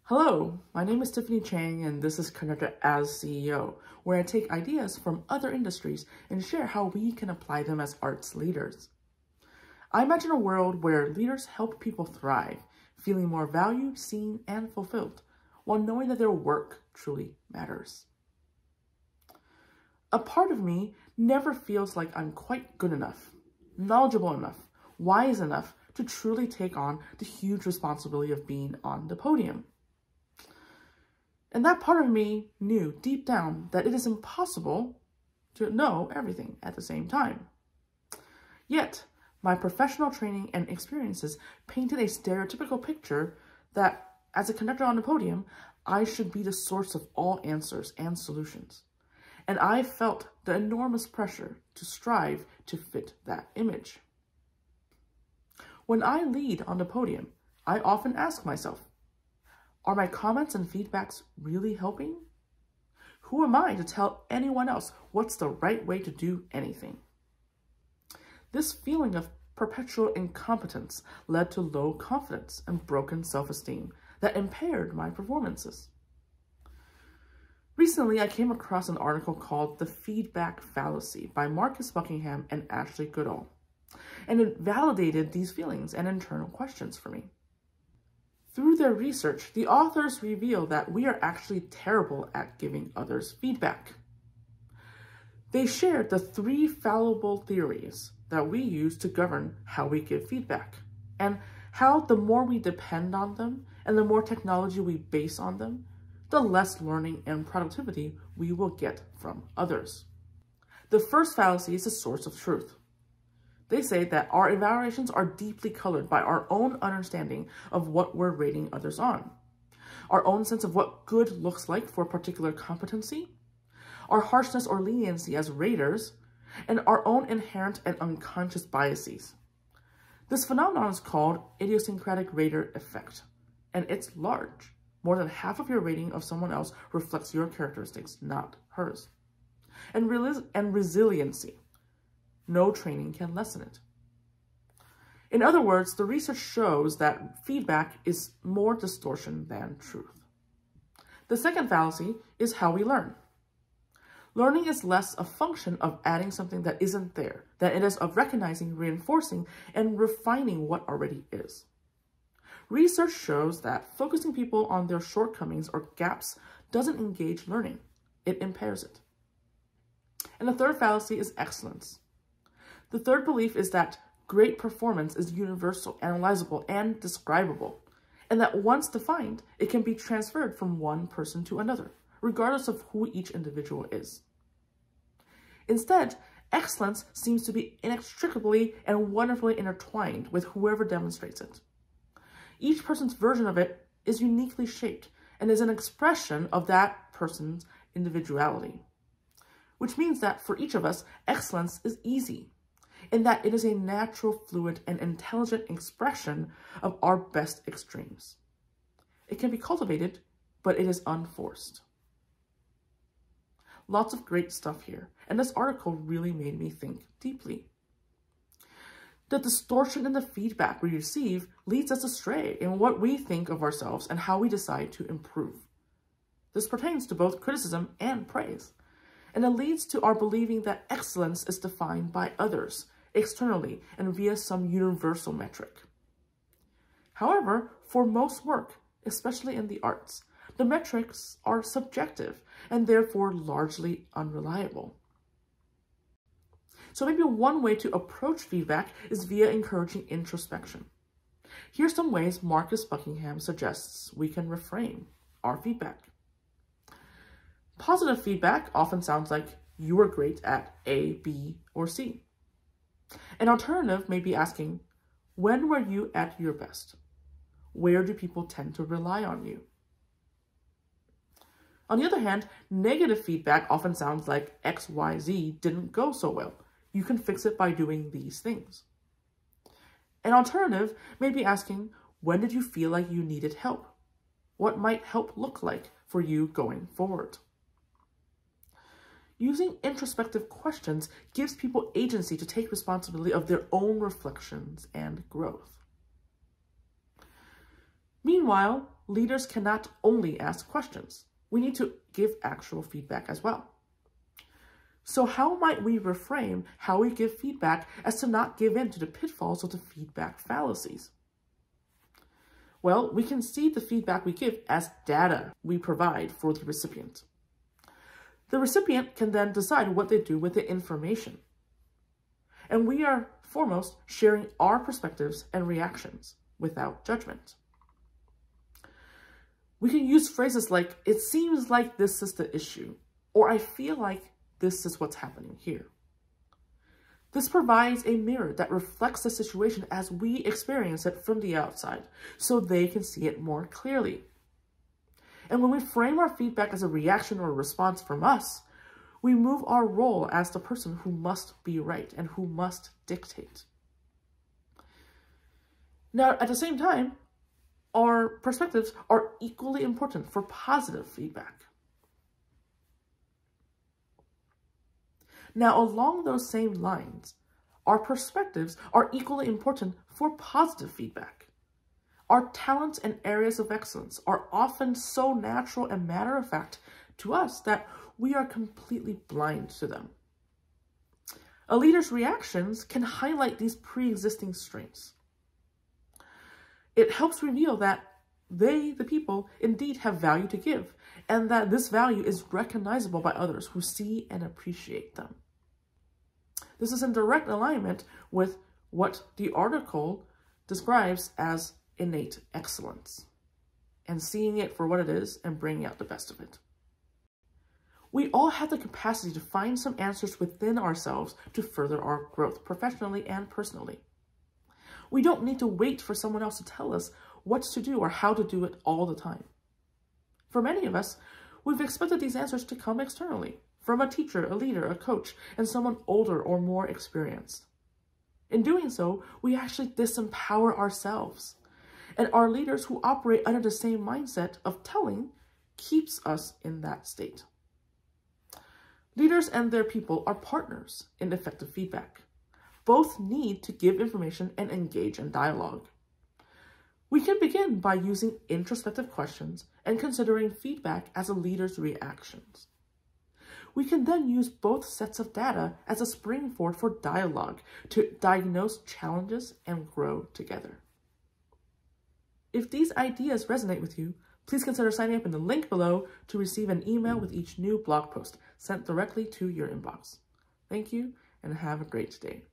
Hello, my name is Tiffany Chang, and this is Conductor as CEO, where I take ideas from other industries and share how we can apply them as arts leaders. I imagine a world where leaders help people thrive, feeling more valued, seen, and fulfilled, while knowing that their work truly matters. A part of me never feels like I'm quite good enough, knowledgeable enough, wise enough to truly take on the huge responsibility of being on the podium. And that part of me knew deep down that it is impossible to know everything at the same time. Yet, my professional training and experiences painted a stereotypical picture that, as a conductor on the podium, I should be the source of all answers and solutions. And I felt the enormous pressure to strive to fit that image. When I lead on the podium, I often ask myself, are my comments and feedbacks really helping? Who am I to tell anyone else what's the right way to do anything? This feeling of perpetual incompetence led to low confidence and broken self-esteem that impaired my performances. Recently, I came across an article called The Feedback Fallacy by Buckingham and Goodall, and it validated these feelings and internal questions for me. Through their research, the authors reveal that we are actually terrible at giving others feedback. They shared the 3 fallible theories that we use to govern how we give feedback, and how the more we depend on them and the more technology we base on them, the less learning and productivity we will get from others. The first fallacy is the source of truth. They say that our evaluations are deeply colored by our own understanding of what we're rating others on, our own sense of what good looks like for a particular competency, our harshness or leniency as raters, and our own inherent and unconscious biases. This phenomenon is called idiosyncratic rater effect, and it's large. More than half of your rating of someone else reflects your characteristics, not hers. And resiliency. No training can lessen it. In other words, the research shows that feedback is more distortion than truth. The second fallacy is how we learn. Learning is less a function of adding something that isn't there than it is of recognizing, reinforcing, and refining what already is. Research shows that focusing people on their shortcomings or gaps doesn't engage learning. It impairs it. And the third fallacy is excellence. The third belief is that great performance is universal, analyzable, and describable, and that once defined, it can be transferred from one person to another, regardless of who each individual is. Instead, excellence seems to be inextricably and wonderfully intertwined with whoever demonstrates it. Each person's version of it is uniquely shaped and is an expression of that person's individuality, which means that for each of us, excellence is easy, in that it is a natural, fluid, and intelligent expression of our best extremes. It can be cultivated, but it is unforced. Lots of great stuff here, and this article really made me think deeply. The distortion in the feedback we receive leads us astray in what we think of ourselves and how we decide to improve. This pertains to both criticism and praise, and it leads to our believing that excellence is defined by others, externally, and via some universal metric. However, for most work, especially in the arts, the metrics are subjective and therefore largely unreliable. So maybe one way to approach feedback is via encouraging introspection. Here's some ways Buckingham suggests we can reframe our feedback. Positive feedback often sounds like, you were great at A, B, or C. An alternative may be asking, when were you at your best? Where do people tend to rely on you? On the other hand, negative feedback often sounds like X, Y, Z didn't go so well. You can fix it by doing these things. An alternative may be asking, when did you feel like you needed help? What might help look like for you going forward? Using introspective questions gives people agency to take responsibility of their own reflections and growth. Meanwhile, leaders cannot only ask questions. We need to give actual feedback as well. So how might we reframe how we give feedback as to not give in to the pitfalls of the feedback fallacies? Well, we can see the feedback we give as data we provide for the recipient. The recipient can then decide what they do with the information. And we are foremost sharing our perspectives and reactions without judgment. We can use phrases like, "It seems like this is the issue," or "I feel like this is what's happening here." This provides a mirror that reflects the situation as we experience it from the outside, so they can see it more clearly. And when we frame our feedback as a reaction or a response from us, we move our role as the person who must be right and who must dictate. Now, at the same time, our perspectives are equally important for positive feedback. Now, along those same lines, our perspectives are equally important for positive feedback. Our talents and areas of excellence are often so natural and matter-of-fact to us that we are completely blind to them. A leader's reactions can highlight these pre-existing strengths. It helps reveal that they, the people, indeed have value to give, and that this value is recognizable by others who see and appreciate them. This is in direct alignment with what the article describes as innate excellence, and seeing it for what it is and bringing out the best of it. We all have the capacity to find some answers within ourselves to further our growth professionally and personally. We don't need to wait for someone else to tell us what to do or how to do it all the time. For many of us, we've expected these answers to come externally, from a teacher, a leader, a coach, and someone older or more experienced. In doing so, we actually disempower ourselves. And our leaders who operate under the same mindset of telling keeps us in that state. Leaders and their people are partners in effective feedback. Both need to give information and engage in dialogue. We can begin by using introspective questions and considering feedback as a leader's reactions. We can then use both sets of data as a springboard for dialogue to diagnose challenges and grow together. If these ideas resonate with you, please consider signing up in the link below to receive an email with each new blog post sent directly to your inbox. Thank you and have a great day.